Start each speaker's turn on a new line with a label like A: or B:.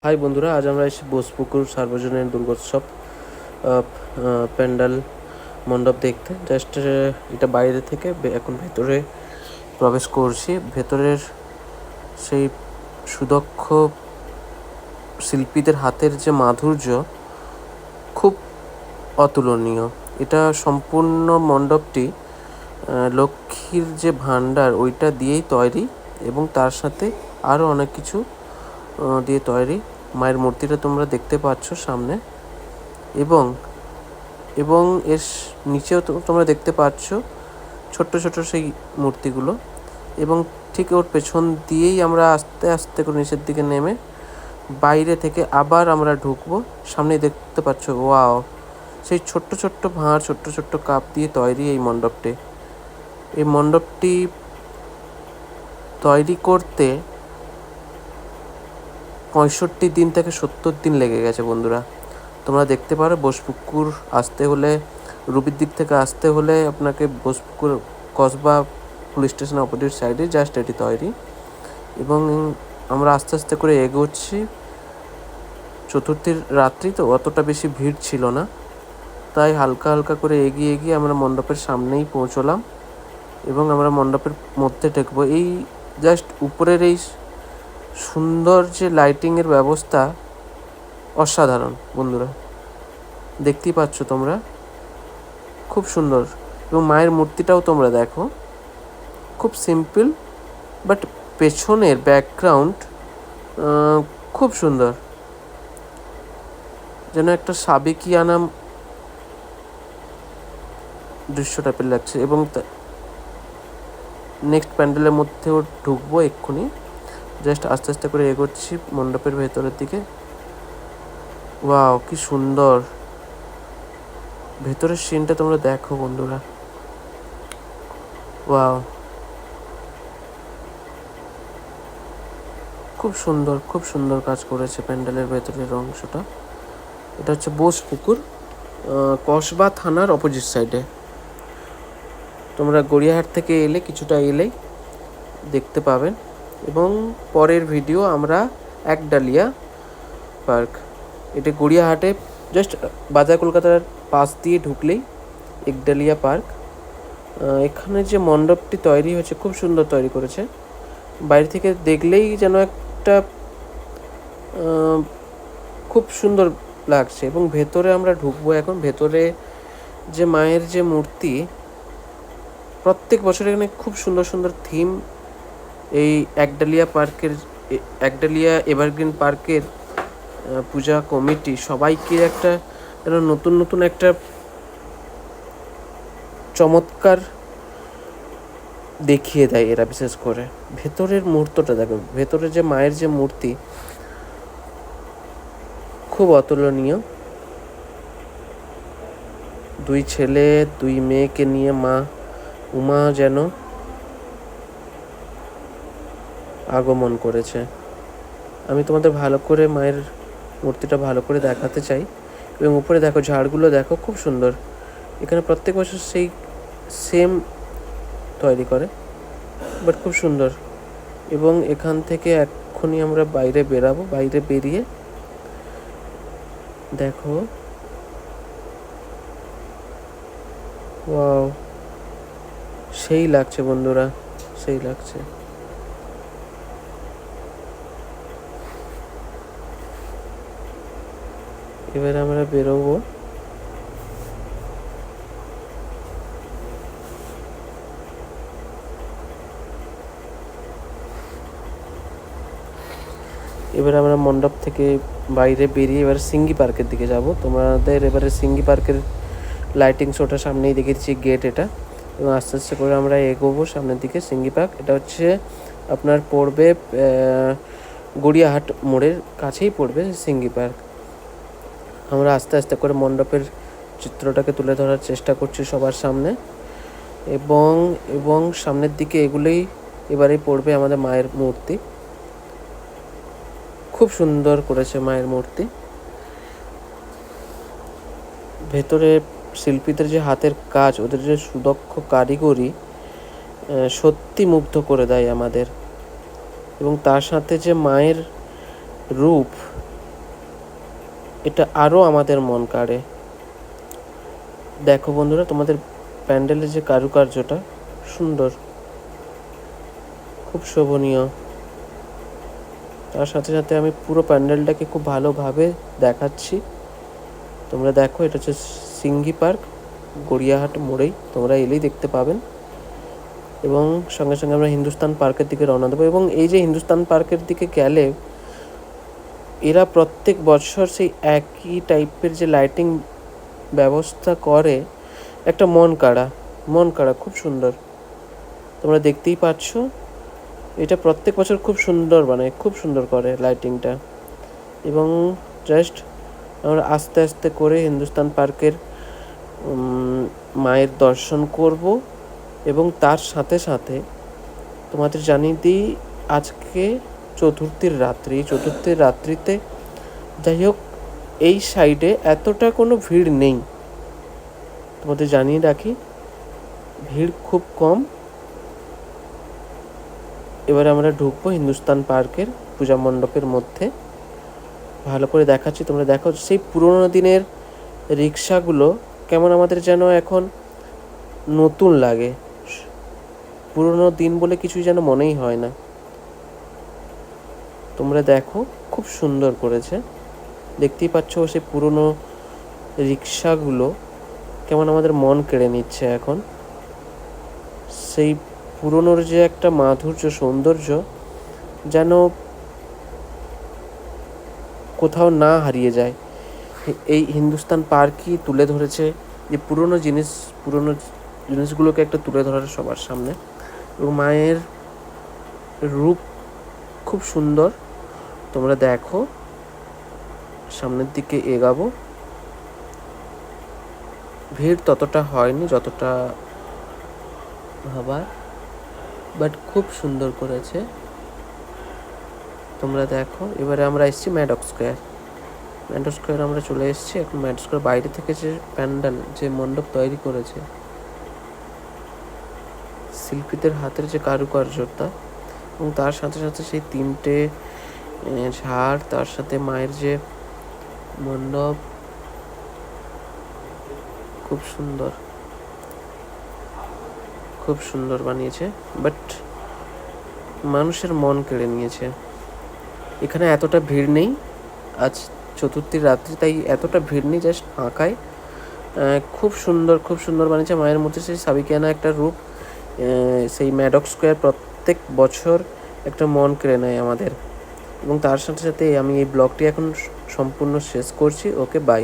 A: High বন্ধুরা, আজ আমরা এসেছি বোসপুকুর সার্বজনীন দুর্গোৎসব প্যান্ডেল মণ্ডপ দেখতে। জাস্ট এটা বাইরে থেকে এখন ভেতরে প্রবেশ করছি। ভেতরের সেই সুদক্ষ শিল্পীদের হাতের যে মাধুর্য খুব অতুলনীয়। এটা সম্পূর্ণ মণ্ডপটি লক্ষ্মীর যে ভাণ্ডার ওইটা দিয়েই তৈরি, এবং তার সাথে আরও অনেক কিছু দিয়ে তৈরি। মায়ের মূর্তিটা তোমরা দেখতে পাচ্ছ সামনে, এবং এর নিচেও তোমরা দেখতে পাচ্ছ ছোট্ট ছোট সেই মূর্তিগুলো। এবং ঠিক ওর পেছন দিয়েই আমরা আস্তে আস্তে করে নিচের দিকে নেমে বাইরে থেকে আবার আমরা ঢুকবো। সামনে দেখতে পাচ্ছ, ওয়াও, সেই ছোট্ট ছোট্ট ভাঁড়, ছোট্ট ছোট্ট কাপ দিয়ে তৈরি এই মণ্ডপটি। এই মণ্ডপটি তৈরি করতে 65 দিন থেকে 70 দিন লেগে গেছে বন্ধুরা। তোমরা দেখতে পারো, বোসপুকুর আসতে হলে, রুবির দিক থেকে আসতে হলে আপনাকে বোসপুকুর কসবা পুলিশ স্টেশনের অপোজিট সাইডে জাস্ট এটি তৈরি। এবং আমরা আস্তে আস্তে করে এগোচ্ছি। চতুর্থীর রাত্রি তো অতটা বেশি ভিড় ছিল না, তাই হালকা হালকা করে এগিয়ে এগিয়ে আমরা মণ্ডপের সামনেই পৌঁছলাম, এবং আমরা মণ্ডপের মধ্যে ঢুকবো। এই জাস্ট উপরের এই সুন্দর যে লাইটিংয়ের ব্যবস্থা অসাধারণ বন্ধুরা, দেখতেই পাচ্ছ তোমরা, খুব সুন্দর। এবং মায়ের মূর্তিটাও তোমরা দেখো, খুব সিম্পল, বাট পেছনের ব্যাকগ্রাউন্ড খুব সুন্দর, যেন একটা সাবেকিয়ানা দৃশ্য টাইপের লাগছে। এবং নেক্সট প্যান্ডেলের মধ্যেও ঢুকবো এক্ষুনি। জাস্ট আস্তে আস্তে করে এগোচ্ছি মণ্ডপের ভেতরের দিকে। ওয়াও, কি সুন্দর ভেতরের সিনটা তোমরা দেখো বন্ধুরা। ওয়াও, খুব সুন্দর, খুব সুন্দর কাজ করেছে প্যান্ডেলের ভেতরের অংশটা। এটা হচ্ছে বোসপুকুর, কসবা থানার অপোজিট সাইডে। তোমরা গড়িয়াহাট থেকে এলে কিছুটা এলেই দেখতে পাবেন। এবং পরের ভিডিও আমরা একডালিয়া পার্ক, এটা গড়িয়াহাটে জাস্ট বাজার কলকাতার পাশ দিয়ে ঢুকলেই একডালিয়া পার্ক। এখানে যে মণ্ডপটি তৈরি হয়েছে খুব সুন্দর তৈরি করেছে। বাইরে থেকে দেখলেই যেন একটা খুব সুন্দর লাগছে। এবং ভেতরে আমরা ঢুকবো এখন। ভেতরে যে মায়ের যে মূর্তি, প্রত্যেক বছর এখানে খুব সুন্দর সুন্দর থিম। এই একডালিয়া এভারগ্রিন পার্কের পূজা কমিটি সবাইকে একটা নতুন নতুন একটা চমৎকার দেখিয়ে দেয় এরা। বিশেষ করে ভেতরের মুহূর্তটা দেখো, ভেতরে যে মায়ের যে মূর্তি খুব অতুলনীয়। দুই ছেলে দুই মেয়েকে নিয়ে মা উমা যেন আগমন করেছে। আমি তোমাদের ভালো করে মায়ের মূর্তিটা ভালো করে দেখাতে চাই। এবং উপরে দেখো, ঝাড়গুলো দেখো, খুব সুন্দর। এখানে প্রত্যেক বছর সেই সেম তৈরি করে, বাট খুব সুন্দর। এবং এখান থেকে এক্ষুনি আমরা বাইরে বেরাবো। বাইরে বেরিয়ে দেখো, ওয়াও, সেই লাগছে বন্ধুরা, সেই লাগছে। এবার আমরা বেরোবো। এবার আমরা মণ্ডপ থেকে বাইরে বেরিয়ে এবার সিঙ্গি পার্কের দিকে যাব। তোমাদের এবারে সিঙ্গি পার্কের লাইটিং শোটা সামনেই দেখেছি, গেট এটা। এবং আস্তে আস্তে করে আমরা এগোবো সামনের দিকে। সিঙ্গি পার্ক এটা হচ্ছে আপনার পড়বে গড়িয়াহাট মোড়ের কাছেই পড়বে সিঙ্গি পার্ক। আমরা আস্তে আস্তে করে মণ্ডপের চিত্রটাকে তুলে ধরার চেষ্টা করছি সবার সামনে। এবং সামনের দিকে এগুলোই এবারে পড়বে আমাদের মায়ের মূর্তি। খুব সুন্দর করেছে মায়ের মূর্তি। ভেতরে শিল্পীদের যে হাতের কাজ, ওদের যে সুদক্ষ কারিগরি, সত্যি মুগ্ধ করে দেয় আমাদের। এবং তার সাথে যে মায়ের রূপ, এটা আরও আমাদের মন কাড়ে। দেখো বন্ধুরা, তোমাদের প্যান্ডেলের যে কারুকার্যটা সুন্দর, খুব শোভনীয়। তার সাথে সাথে আমি পুরো প্যান্ডেলটাকে খুব ভালোভাবে দেখাচ্ছি। তোমরা দেখো, এটা হচ্ছে সিঙ্গি পার্ক, গড়িয়াহাট মোড়েই, তোমরা এলেই দেখতে পাবেন। এবং সঙ্গে সঙ্গে আমরা হিন্দুস্তান পার্কের দিকে রওনা দেবো। এবং এই যে হিন্দুস্তান পার্কের দিকে গেলে এরা প্রত্যেক বছর সেই একই টাইপের যে লাইটিং ব্যবস্থা করে, একটা মন কাড়া, খুব সুন্দর। তোমরা দেখতেই পাচ্ছ, এটা প্রত্যেক বছর খুব সুন্দর বানায়, খুব সুন্দর করে লাইটিংটা। এবং জাস্ট আমরা আস্তে আস্তে করে হিন্দুস্তান পার্কের মায়ের দর্শন করব। এবং তার সাথে সাথে তোমাদের জানিয়ে দিই, আজকে চতুর্থীর রাত্রিতে যাই হোক, এই সাইডে এতটা কোনো ভিড় নেই। তোমাদের জানিয়ে রাখি, ভিড় খুব কম। এবারে আমরা ঢুকবো হিন্দুস্তান পার্কের পূজা মণ্ডপের মধ্যে। ভালো করে দেখাচ্ছি, তোমরা দেখো সেই পুরোনো দিনের রিক্সাগুলো কেমন আমাদের যেন এখন নতুন লাগে। পুরোনো দিন বলে কিছুই যেন মনেই হয় না। তোমরা দেখো, খুব সুন্দর করেছে। দেখতেই পাচ্ছ সেই পুরোনো রিক্সাগুলো কেমন আমাদের মন কেড়ে নিচ্ছে এখন। সেই পুরোনোর যে একটা মাধুর্য, সৌন্দর্য যেন কোথাও না হারিয়ে যায়। এই হিন্দুস্তান পার্কই তুলে ধরেছে যে পুরোনো জিনিসগুলোকে একটা তুলে ধরার সবার সামনে। এবং মায়ের রূপ খুব সুন্দর। তোমরা দেখো, সামনের দিকে এগাবো। ভিড় ততটা হয়নি যতটা ভাবার, বাট খুব সুন্দর করেছে। তোমরা দেখো, এবারে আমরা এসেছি ম্যাডক স্কোয়ার আমরা চলে এসেছি। এখন ম্যাডক স্কোয়ার বাইরে থেকে যে প্যান্ডেল, যে মণ্ডপ তৈরি করেছে, শিল্পীদের হাতের যে কারুকার্যতা, এবং তার সাথে সাথে সেই তিনটে ঝাড়, তার সাথে মায়ের যে মণ্ডপ, খুব সুন্দর বানিয়েছে। বাট মানুষের মন কেড়ে নিয়েছে। এখানে এতটা ভিড় নেই, আজ চতুর্থীর রাত্রি, তাই এতটা ভিড় নেই, জাস্ট ফাঁকায়। খুব সুন্দর বানিয়েছে মায়ের মধ্যে সেই সাবিকিয়ানা একটা রূপ। সেই ম্যাডক স্কোয়ার প্রত্যেক বছর একটা মন কেড়ে নেয় আমাদের। এবং তার সাথে সাথে আমি এই ব্লগটি এখন সম্পূর্ণ শেষ করছি। ওকে, বাই।